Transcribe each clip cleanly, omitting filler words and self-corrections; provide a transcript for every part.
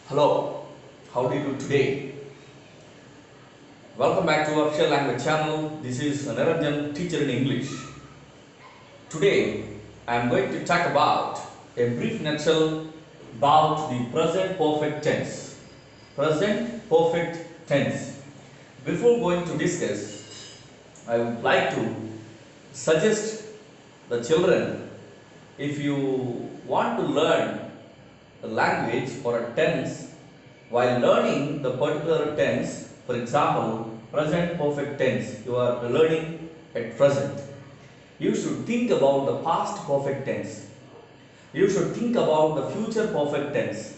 Hello, how do you do today? Welcome back to our Official Language channel. This is Niranjan, teacher in English. Today, I am going to talk about a brief nutshell about the present perfect tense. Present perfect tense. Before going to discuss, I would like to suggest the children, if you want to learn a language or a tense, while learning the particular tense, for example, present perfect tense, you are learning at present. You should think about the past perfect tense. You should think about the future perfect tense.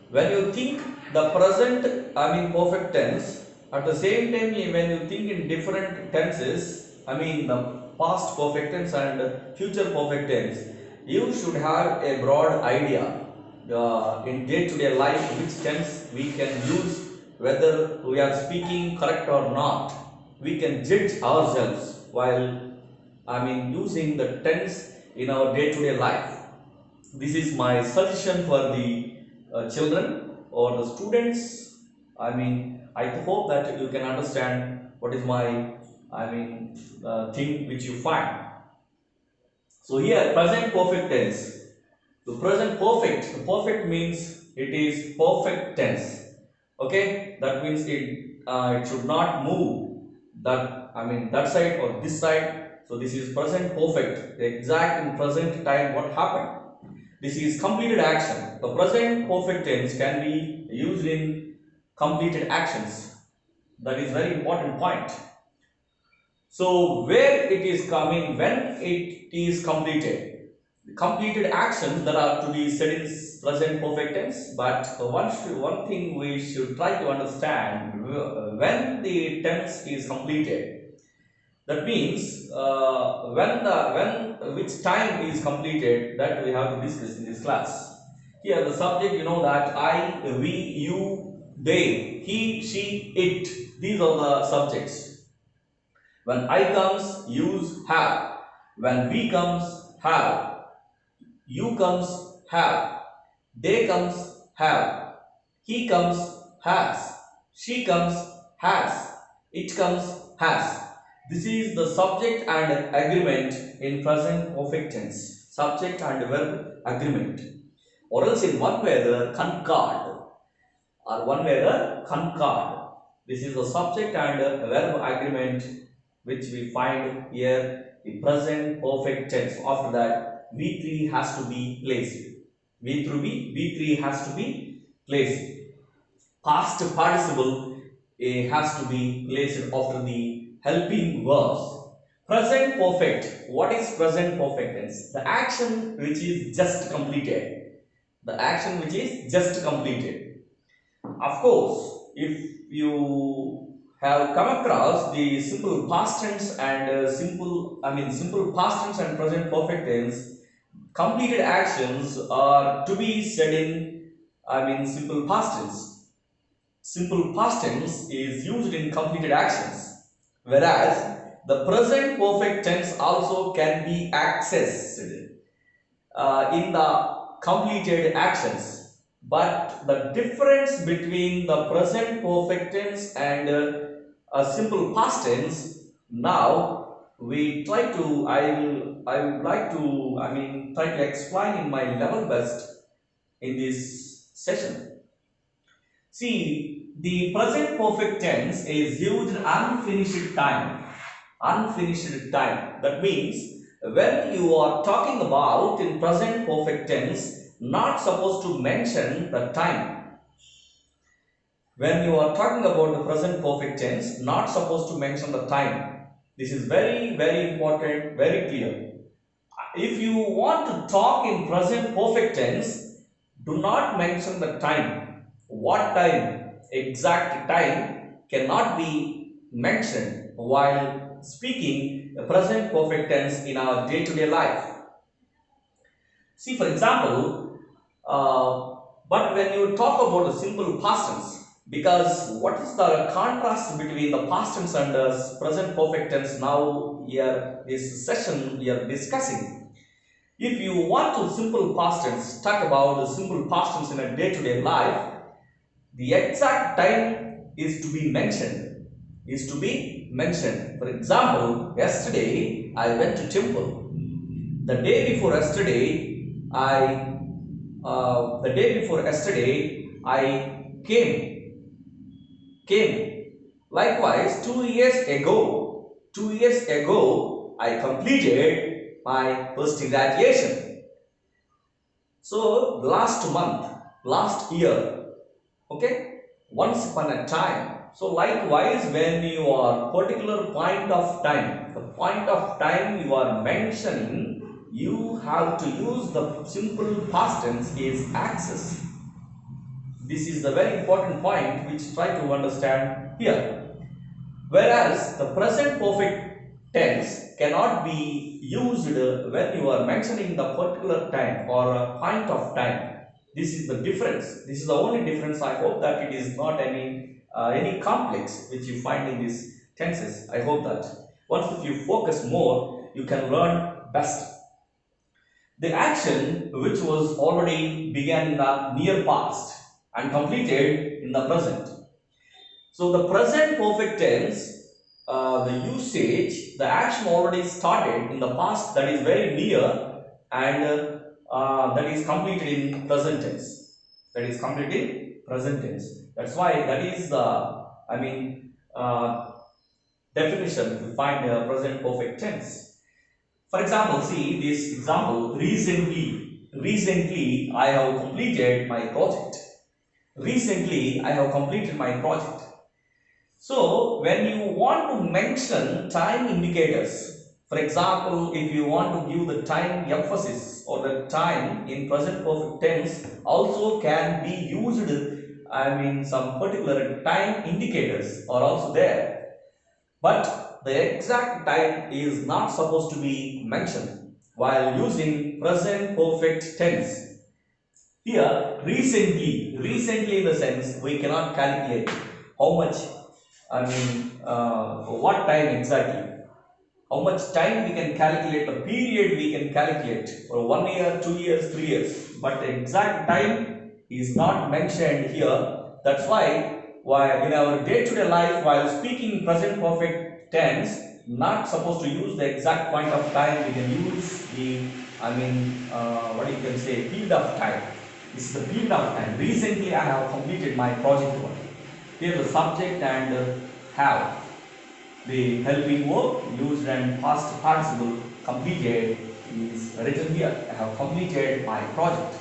When you think the present, perfect tense, at the same time, when you think in different tenses, the past perfect tense and future perfect tense, you should have a broad idea in day-to-day life which tense we can use, whether we are speaking correct or not. We can judge ourselves while using the tense in our day-to-day life. This is my suggestion for the children or the students. I hope that you can understand what is my thing which you find. So here, present perfect tense. The present perfect. The perfect means it is perfect tense. Okay, that means it should not move that side or this side. So this is present perfect. The exact in present time what happened. This is completed action. The present perfect tense can be used in completed actions. That is very important point. So where it is coming, when it is completed, the completed actions that are to be said in present perfect tense. But one thing we should try to understand, when the tense is completed. That means when which time is completed, that we have to discuss in this class. Here the subject, you know, that I, we, you, they, he, she, it. These are the subjects. When I comes, use have. When we comes, have. You comes, have. They comes, have. He comes, has. She comes, has. It comes, has. This is the subject and agreement in present perfect tense. Subject and verb agreement. Or else in one way the concord. Or one way the concord. This is the subject and verb agreement which we find here the present perfect tense. After that, V3 has to be placed. V3 has to be placed. Past participle has to be placed after the helping verbs. Present perfect. What is present perfect tense? The action which is just completed. The action which is just completed. Of course, if you have come across the simple past tense and simple past tense and present perfect tense, completed actions are to be said in simple past tense. Simple past tense is used in completed actions, whereas the present perfect tense also can be accessed in the completed actions. But the difference between the present perfect tense and a simple past tense, now we try to, I would like to, try to explain in my level best in this session. See, the present perfect tense is used unfinished time. Unfinished time. That means when you are talking about in present perfect tense, not supposed to mention the time. When you are talking about the present perfect tense, not supposed to mention the time. This is very, very important, very clear. If you want to talk in present perfect tense, do not mention the time. What time? Exact time cannot be mentioned while speaking the present perfect tense in our day-to-day life. See, for example, but when you talk about the simple past tense, because what is the contrast between the past tense and the present perfect tense now here, this session we are discussing. If you want to simple past tense, talk about the simple past tense in a day-to-day life, the exact time is to be mentioned. For example, yesterday I went to temple. The day before yesterday, I came. Likewise, 2 years ago, I completed my post graduation. So last month, last year, okay, once upon a time. So likewise, when you are particular point of time, the point of time you are mentioning, you have to use the simple past tense is access. This is the very important point which try to understand here. Whereas the present perfect tense cannot be used when you are mentioning the particular time or a point of time. This is the difference. This is the only difference. I hope that it is not any complex which you find in these tenses. I hope that once if you focus more, you can learn best. The action which was already began in the near past and completed in the present. So the present perfect tense, the usage, the action already started in the past, that is very near, and that is completed in present tense. That's why that is the definition to find the present perfect tense. For example, see this example. Recently, I have completed my project. So, when you want to mention time indicators, for example, if you want to give the time emphasis or the time in present perfect tense, also can be used, some particular time indicators are also there. But the exact time is not supposed to be mentioned while using present perfect tense. Here, recently in the sense we cannot calculate how much, what time exactly. How much time we can calculate, the period we can calculate for 1 year, 2 years, 3 years. But the exact time is not mentioned here. That's why in our day-to-day life, while speaking present perfect tense, not supposed to use the exact point of time. We can use the, period of time. This is the period of time. Recently, I have completed my project work. Here the subject and have. The helping verb used and past participle completed is written here. I have completed my project.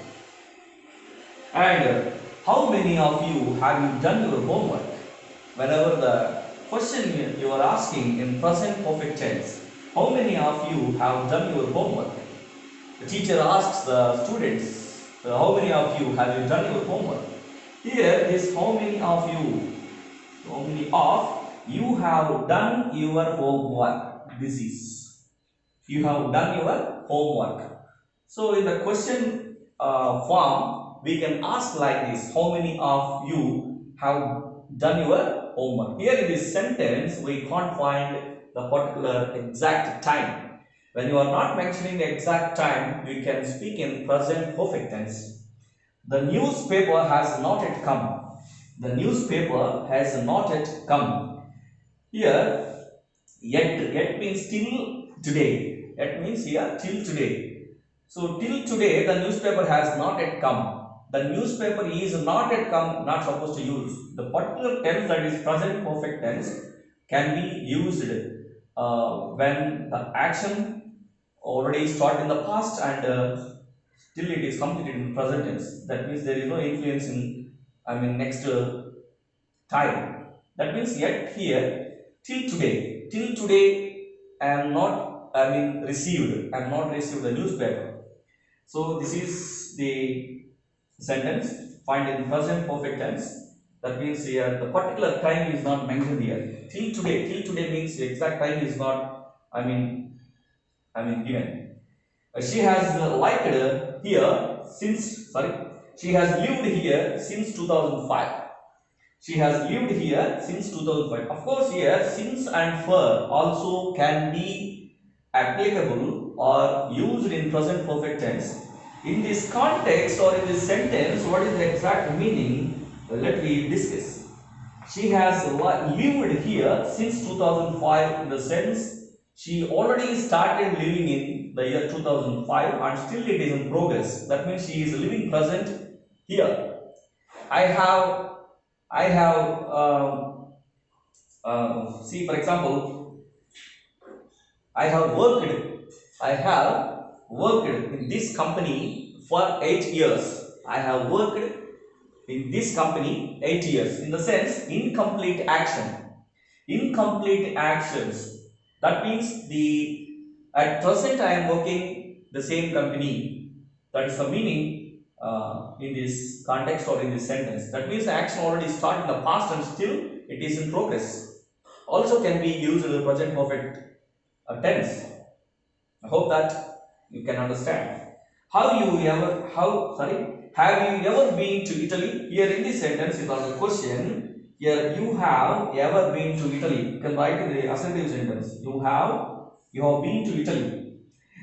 And how many of you have you done your homework? Whenever the question you are asking in present perfect tense, how many of you have done your homework? The teacher asks the students, how many of you have you done your homework? Here is how many of you have done your homework. This is, you have done your homework. So in the question form, we can ask like this, how many of you have done your homework? Here in this sentence, we can't find the particular exact time. When you are not mentioning the exact time, we can speak in present perfect tense. The newspaper has not yet come. Here, yet means till today. Yet means here till today. So till today the newspaper has not yet come. The newspaper is not yet come, not supposed to use. The particular tense, that is present perfect tense, can be used when the action already started in the past and till it is completed in present tense. That means there is no influence in next time. That means yet here till today I am not received the newspaper. So this is the sentence find in present perfect tense. That means here the particular time is not mentioned here. Till today means the exact time is not given. She has she has lived here since 2005. Of course, here since and for also can be applicable are used in present perfect tense. In this context or in this sentence, what is the exact meaning? Let me discuss. She has lived here since 2005, in the sense she already started living in the year 2005 and still it is in progress. That means she is living present here. I have, I have, see for example, I have worked in this company for 8 years. I have worked in this company 8 years. In the sense, incomplete action. Incomplete actions. That means at present I am working the same company. That is the meaning in this context or in this sentence. That means the action already started in the past and still it is in progress. Also can be used in the present perfect tense. I hope that you can understand. Have you ever been to Italy? Here in this sentence is also a question. Here you have ever been to Italy. You can write in the assertive sentence. You have been to Italy.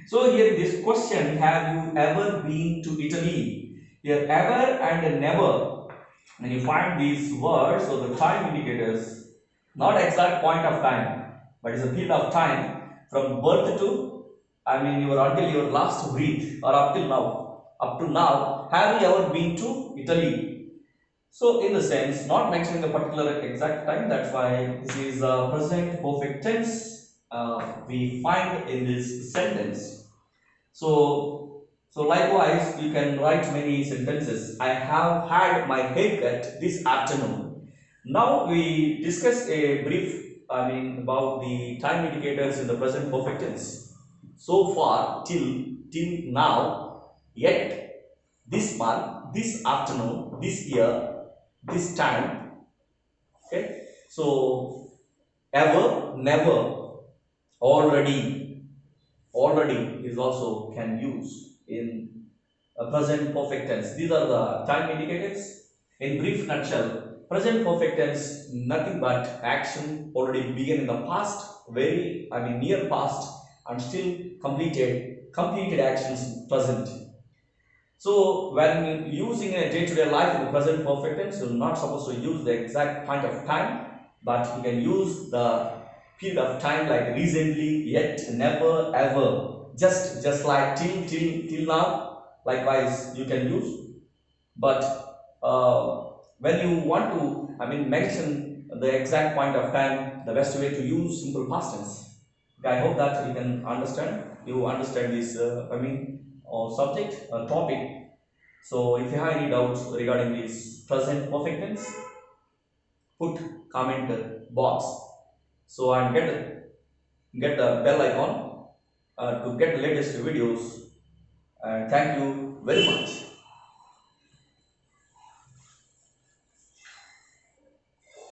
So here this question, have you ever been to Italy? Here ever and never. When you find these words or the time indicators, not exact point of time, but it's a period of time from birth to until your last breath or up till now. Up to now, have you ever been to Italy? So, in the sense, not mentioning a particular exact time, that's why this is a present perfect tense we find in this sentence. So likewise, you can write many sentences. I have had my haircut this afternoon. Now we discuss a brief, about the time indicators in the present perfect tense. So far, till now, yet, this month, this afternoon, this year, this time. Okay. So ever, never, already, already is also can use in a present perfect tense. These are the time indicators. In brief nutshell, present perfect tense nothing but action already began in the past, near past, and still completed actions present. So when using a day-to-day life in the present perfect tense, you're not supposed to use the exact point of time, but you can use the period of time like recently, yet, never, ever, just like till now. Likewise, you can use. But when you want to, mention the exact point of time, the best way to use simple past tense. Okay, I hope that you can understand. You understand this, subject, topic. So, if you have any doubts regarding this present perfect tense, put comment box. So, and get the bell icon to get the latest videos. And thank you very much.